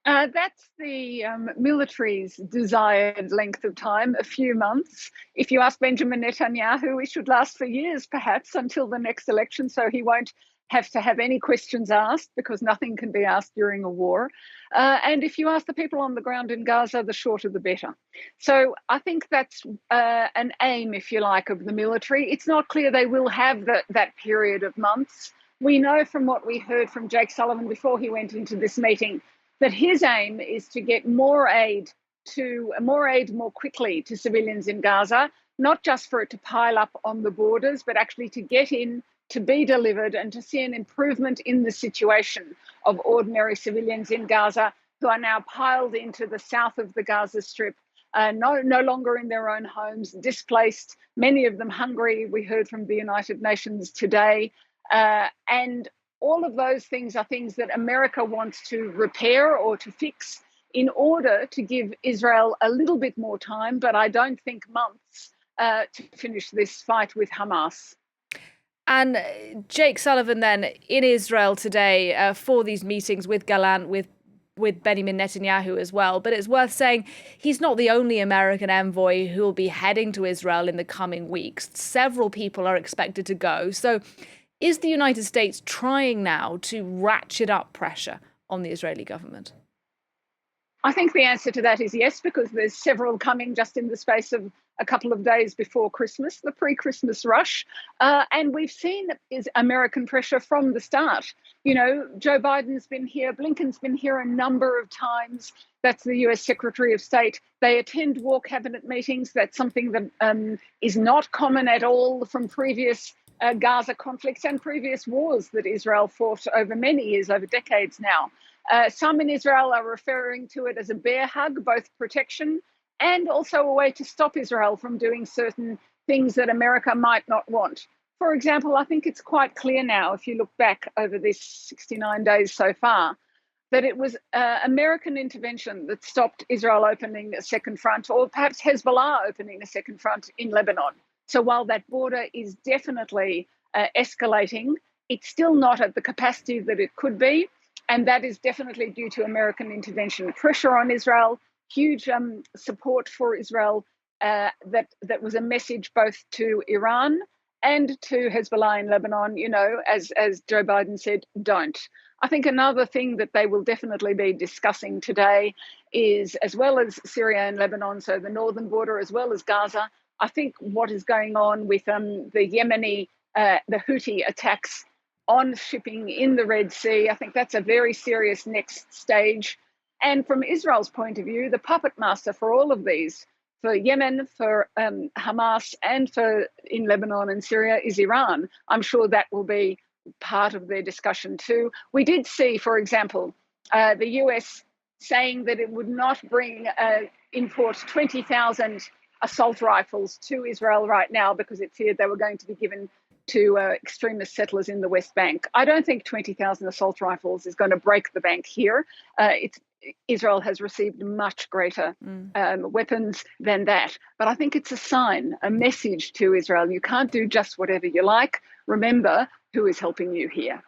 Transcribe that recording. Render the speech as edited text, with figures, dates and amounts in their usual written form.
That's the military's desired length of time, a few months. If you ask Benjamin Netanyahu, it should last for years, perhaps, until the next election, so he won't have to have any questions asked because nothing can be asked during a war. And if you ask the people on the ground in Gaza, the shorter the better. So I think that's an aim, if you like, of the military. It's not clear they will have that period of months. We know from what we heard from Jake Sullivan before he went into this meeting that his aim is to get more aid more quickly to civilians in Gaza, not just for it to pile up on the borders, but actually to get in, to be delivered, and to see an improvement in the situation of ordinary civilians in Gaza who are now piled into the south of the Gaza Strip, no longer in their own homes, displaced, many of them hungry. We heard from the United Nations today. And all of those things are things that America wants to repair or to fix in order to give Israel a little bit more time, but I don't think months, to finish this fight with Hamas. And Jake Sullivan then in Israel today for these meetings with Gallant, with Benjamin Netanyahu as well. But it's worth saying he's not the only American envoy who will be heading to Israel in the coming weeks. Several people are expected to go. So is the United States trying now to ratchet up pressure on the Israeli government? I think the answer to that is yes, because there's several coming just in the space of a couple of days before Christmas, the pre-Christmas rush. And we've seen is American pressure from the start. You know, Joe Biden's been here, Blinken's been here a number of times. That's the US Secretary of State. They attend war cabinet meetings. That's something that is not common at all from previous Gaza conflicts and previous wars that Israel fought over many years, over decades now. Some in Israel are referring to it as a bear hug, both protection and also a way to stop Israel from doing certain things that America might not want. For example, I think it's quite clear now, if you look back over this 69 days so far, that it was American intervention that stopped Israel opening a second front, or perhaps Hezbollah opening a second front in Lebanon. So while that border is definitely escalating, it's still not at the capacity that it could be. And that is definitely due to American intervention. Pressure on Israel, huge support for Israel. That was a message both to Iran and to Hezbollah in Lebanon, you know, as Joe Biden said, don't. I think another thing that they will definitely be discussing today is, as well as Syria and Lebanon, so the northern border as well as Gaza, I think what is going on with the Yemeni, the Houthi attacks on shipping in the Red Sea, I think that's a very serious next stage. And from Israel's point of view, the puppet master for all of these, for Yemen, for Hamas, and for in Lebanon and Syria, is Iran. I'm sure that will be part of their discussion too. We did see, for example, the US saying that it would not import 20,000 assault rifles to Israel right now because it feared they were going to be given to extremist settlers in the West Bank. I don't think 20,000 assault rifles is going to break the bank here. Israel has received much greater weapons than that. But I think it's a sign, a message to Israel. You can't do just whatever you like. Remember who is helping you here.